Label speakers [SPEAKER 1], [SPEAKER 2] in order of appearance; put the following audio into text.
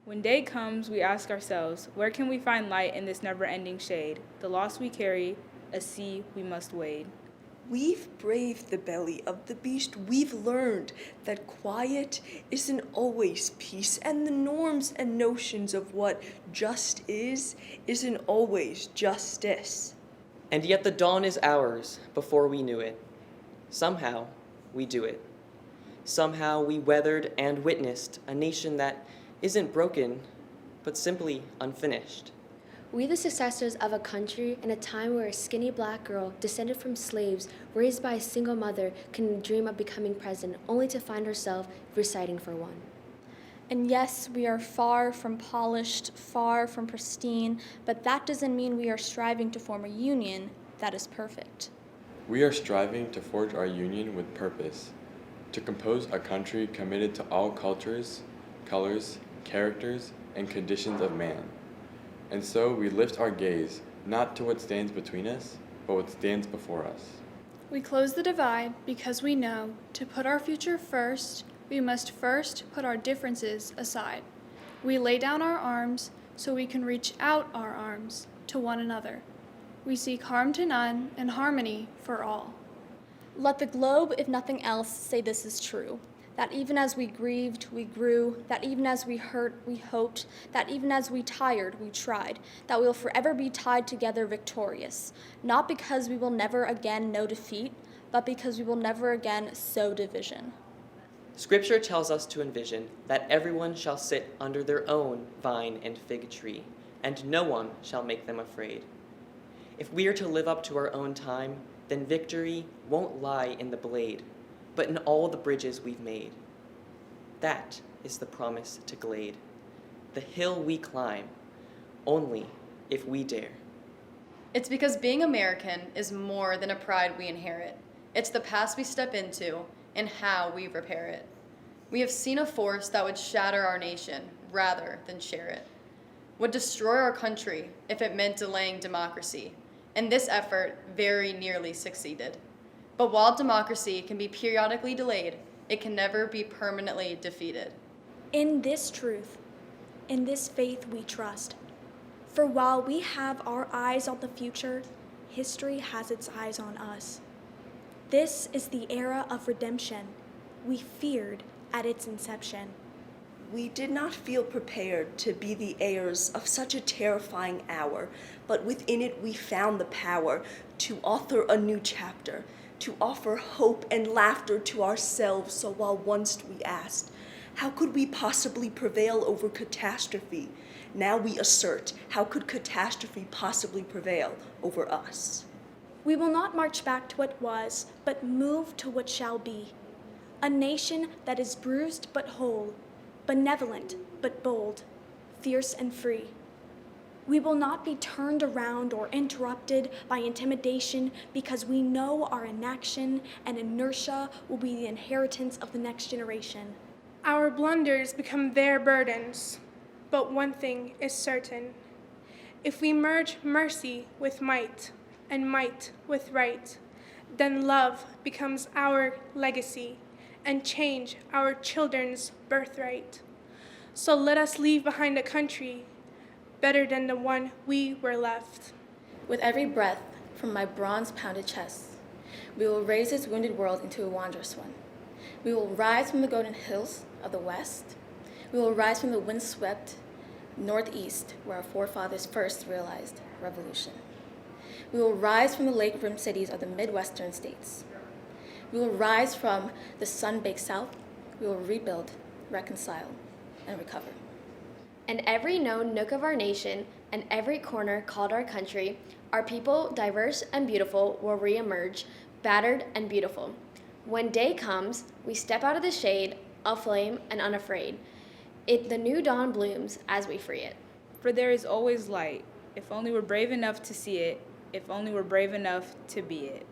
[SPEAKER 1] When day comes, we ask ourselves, where can we find light in this never-ending shade? The loss we carry, a sea we must wade.
[SPEAKER 2] We've braved the belly of the beast. We've learned that quiet isn't always peace, and the norms and notions of what just isn't always justice.
[SPEAKER 3] And yet the dawn is ours before we knew it. Somehow, we do it. Somehow we weathered and witnessed a nation that isn't broken, but simply unfinished.
[SPEAKER 4] We the successors of a country in a time where a skinny black girl descended from slaves raised by a single mother can dream of becoming president only to find herself reciting for one.
[SPEAKER 5] And yes, we are far from polished, far from pristine, but that doesn't mean we are striving to form a union that is perfect.
[SPEAKER 6] We are striving to forge our union with purpose, to compose a country committed to all cultures, colors, characters, and conditions of man. And so we lift our gaze, not to what stands between us, but what stands before us.
[SPEAKER 7] We close the divide because we know to put our future first, we must first put our differences aside. We lay down our arms so we can reach out our arms to one another. We seek harm to none and harmony for all.
[SPEAKER 5] Let the globe, if nothing else, say this is true. That even as we grieved, we grew. That even as we hurt, we hoped. That even as we tired, we tried. That we will forever be tied together victorious. Not because we will never again know defeat, but because we will never again sow division.
[SPEAKER 3] Scripture tells us to envision that everyone shall sit under their own vine and fig tree, and no one shall make them afraid. If we are to live up to our own time, then victory won't lie in the blade, but in all the bridges we've made. That is the promise to Glade, the hill we climb, only if we dare.
[SPEAKER 8] It's because being American is more than a pride we inherit. It's the past we step into and how we repair it. We have seen a force that would shatter our nation rather than share it, would destroy our country if it meant delaying democracy, and this effort very nearly succeeded. But while democracy can be periodically delayed, it can never be permanently defeated.
[SPEAKER 9] In this truth, in this faith we trust. For while we have our eyes on the future, history has its eyes on us. This is the era of redemption we feared at its inception.
[SPEAKER 2] We did not feel prepared to be the heirs of such a terrifying hour, but within it we found the power to author a new chapter, to offer hope and laughter to ourselves. So while once we asked, how could we possibly prevail over catastrophe? Now we assert, how could catastrophe possibly prevail over us?
[SPEAKER 9] We will not march back to what was, but move to what shall be. A nation that is bruised but whole, benevolent but bold, fierce and free. We will not be turned around or interrupted by intimidation because we know our inaction and inertia will be the inheritance of the next generation.
[SPEAKER 10] Our blunders become their burdens, but one thing is certain. If we merge mercy with might and might with right, then love becomes our legacy and change our children's birthright. So let us leave behind a country better than the one we were left.
[SPEAKER 11] With every breath from my bronze-pounded chest, we will raise this wounded world into a wondrous one. We will rise from the golden hills of the west. We will rise from the windswept northeast, where our forefathers first realized revolution. We will rise from the lake-rimmed cities of the Midwestern states. We will rise from the sun-baked south. We will rebuild, reconcile, and recover.
[SPEAKER 4] In every known nook of our nation and every corner called our country, our people, diverse and beautiful, will reemerge, battered and beautiful. When day comes, we step out of the shade, aflame and unafraid. The new dawn blooms as we free it.
[SPEAKER 1] For there is always light, if only we're brave enough to see it, if only we're brave enough to be it.